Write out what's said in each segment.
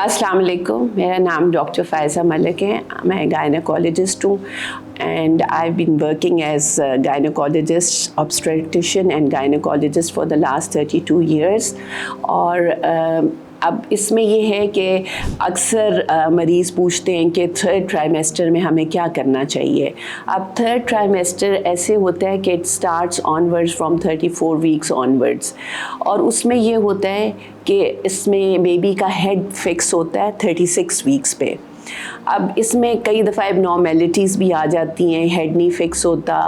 अस्सलाम वालेकुम, मेरा नाम डॉक्टर फ़ायज़ा मलिक है. मैं गायनेकोलॉजिस्ट हूँ and I've been working as a gynecologist, obstetrician and gynecologist for the last 32 years. और अब इसमें ये है कि अक्सर मरीज़ पूछते हैं कि थर्ड ट्राइमेस्टर में हमें क्या करना चाहिए. अब थर्ड ट्राइमेस्टर ऐसे होता है कि it starts onwards from 34 weeks onwards, और उसमें ये होता है कि इसमें बेबी का हेड फिक्स होता है 36 वीक्स पे. अब इसमें कई दफ़ा एबनॉर्मेलिटीज़ भी आ जाती हैं, हेड नहीं फिक्स होता.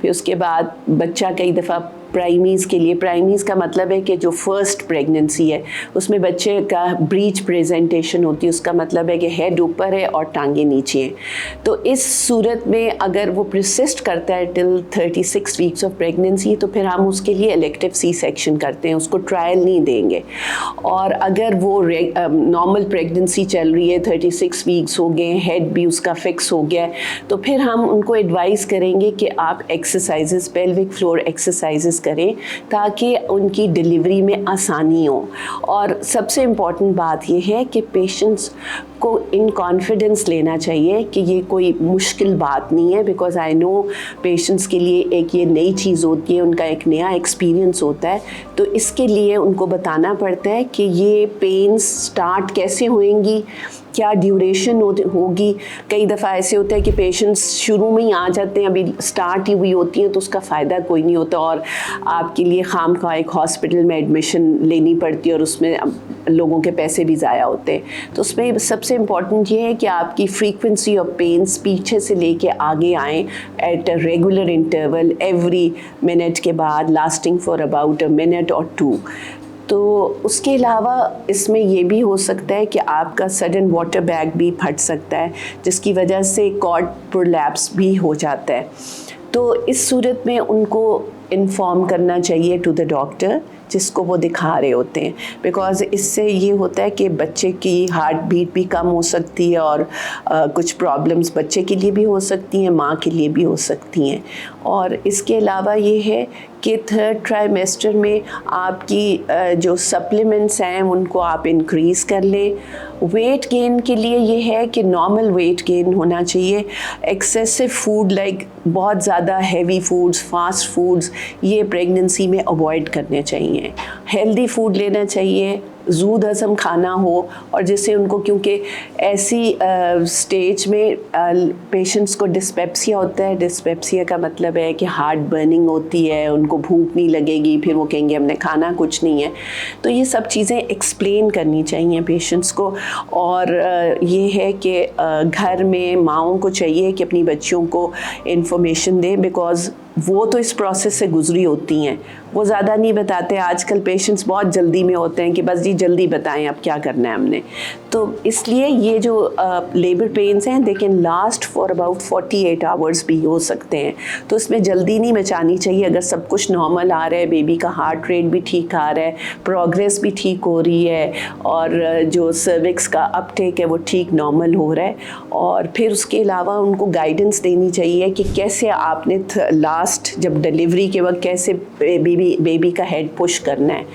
फिर उसके बाद बच्चा कई दफ़ा प्राइमीज़ के लिए, प्राइमीज़ का मतलब है कि जो फर्स्ट प्रेगनेंसी है उसमें बच्चे का ब्रीच प्रेजेंटेशन होती है. उसका मतलब है कि हेड ऊपर है और टांगे नीचे हैं. तो इस सूरत में अगर वो परसिस्ट करता है टिल 36 वीक्स ऑफ प्रेगनेंसी, तो फिर हम उसके लिए इलेक्टिव सी सेक्शन करते हैं, उसको ट्रायल नहीं देंगे. और अगर वो नॉर्मल प्रेगनेंसी चल रही है, 36 वीक्स हो गए, हेड भी उसका फिक्स हो गया, तो फिर हम उनको एडवाइस करेंगे कि आप एक्सरसाइजेस, पेल्विक फ्लोर एक्सरसाइजेस करें ताकि उनकी डिलीवरी में आसानी हो. और सबसे इम्पॉर्टेंट बात यह है कि पेशेंट्स को इन कॉन्फिडेंस लेना चाहिए कि ये कोई मुश्किल बात नहीं है, बिकॉज़ आई नो पेशेंट्स के लिए एक ये नई चीज़ होती है, उनका एक नया एक्सपीरियंस होता है. तो इसके लिए उनको बताना पड़ता है कि ये पेन्स स्टार्ट कैसे होंगी, क्या ड्यूरेशन होगी. कई दफ़ा ऐसे होता है कि पेशेंट्स शुरू में ही आ जाते हैं, अभी स्टार्ट ही हुई होती हैं, तो उसका फ़ायदा कोई नहीं होता और आपके लिए खामखा एक हॉस्पिटल में एडमिशन लेनी पड़ती है और उसमें लोगों के पैसे भी ज़ाया होते हैं. तो उसमें सबसे इम्पॉर्टेंट ये है कि आपकी फ्रीक्वेंसी ऑफ पेन्स पीछे से लेके आगे आएँ at a regular interval every minute के बाद, lasting for about a minute और 2. तो उसके अलावा इसमें ये भी हो सकता है कि आपका सडन वाटर बैग भी फट सकता है, जिसकी वजह से कॉर्ड प्रोलैप्स भी हो जाता है. तो इस सूरत में उनको इन्फॉर्म करना चाहिए टू द डॉक्टर जिसको वो दिखा रहे होते हैं, बिकॉज़ इससे ये होता है कि बच्चे की हार्ट बीट भी कम हो सकती है और कुछ प्रॉब्लम्स बच्चे के लिए भी हो सकती हैं, माँ के लिए भी हो सकती हैं. और इसके अलावा ये है कि थर्ड ट्राइमेस्टर में आपकी जो सप्लीमेंट्स हैं उनको आप इंक्रीज़ कर लें. वेट गेन के लिए ये है कि नॉर्मल वेट गेन होना चाहिए. एक्सेसिव फूड लाइक बहुत ज़्यादा हैवी फूड्स, फास्ट फूड्स, ये प्रेगनेंसी में अवॉइड करने चाहिए. हेल्दी फूड लेना चाहिए, ज़ूद हज़म खाना हो, और जिससे उनको, क्योंकि ऐसी स्टेज में पेशेंट्स को डिस्पेप्सिया होता है. डिस्पेप्सिया का मतलब है कि हार्ट बर्निंग होती है, उनको भूख नहीं लगेगी, फिर वो कहेंगे हमने खाना कुछ नहीं है. तो ये सब चीज़ें एक्सप्लेन करनी चाहिए पेशेंट्स को. और ये है कि घर में माँओं को चाहिए कि अपनी बच्चियों को इन्फॉर्मेशन दें, बिकॉज़ वो तो इस प्रोसेस से गुजरी होती हैं, वो ज़्यादा नहीं बताते. आजकल पेशेंट्स बहुत जल्दी में होते हैं कि बस जी जल्दी बताएं अब क्या करना है हमने. तो इसलिए ये जो लेबर पेन्स हैं they can last for about 48 hours भी हो सकते हैं. तो इसमें जल्दी नहीं मचानी चाहिए. अगर सब कुछ नॉर्मल आ रहा है, बेबी का हार्ट रेट भी ठीक आ रहा है, प्रोग्रेस भी ठीक हो रही है, और जो सर्विक्स का अपटेक है वो ठीक नॉर्मल हो रहा है, और फिर उसके अलावा उनको गाइडेंस देनी चाहिए कि कैसे आपने लास्ट जब डिलीवरी के वक्त कैसे बेबी का हेड पुश करना है,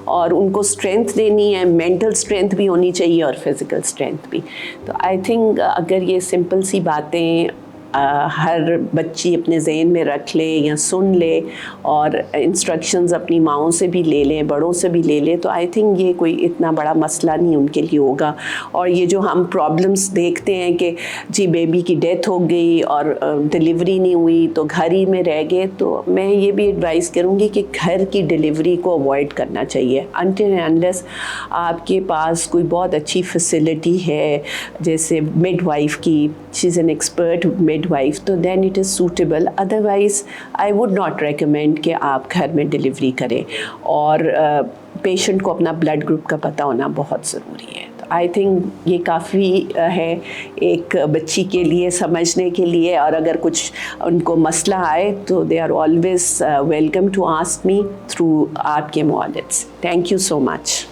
और उनको स्ट्रेंथ देनी है, मेंटल स्ट्रेंथ भी होनी चाहिए और फिज़िकल स्ट्रेंथ भी. तो आई थिंक अगर ये सिंपल सी बातें हर बच्ची अपने ज़हन में रख ले या सुन ले और इंस्ट्रक्शंस अपनी माँओं से भी ले लें, बड़ों से भी ले लें, तो आई थिंक ये कोई इतना बड़ा मसला नहीं उनके लिए होगा. और ये जो हम प्रॉब्लम्स देखते हैं कि जी बेबी की डेथ हो गई और डिलीवरी नहीं हुई तो घर ही में रह गए, तो मैं ये भी एडवाइस करूँगी कि घर की डिलीवरी को अवॉइड करना चाहिए अनटिल एंड अनलेस आपके पास कोई बहुत अच्छी फैसिलिटी है, जैसे मिडवाइफ की, she is an expert midwife, तो then it is suitable. Otherwise I would not recommend कि आप घर में डिलीवरी करें. और पेशेंट को अपना ब्लड ग्रुप का पता होना बहुत ज़रूरी है. तो आई थिंक ये काफ़ी है एक बच्ची के लिए समझने के लिए. और अगर कुछ उनको मसला आए तो they are always welcome to ask me through आपके models. Thank you so much.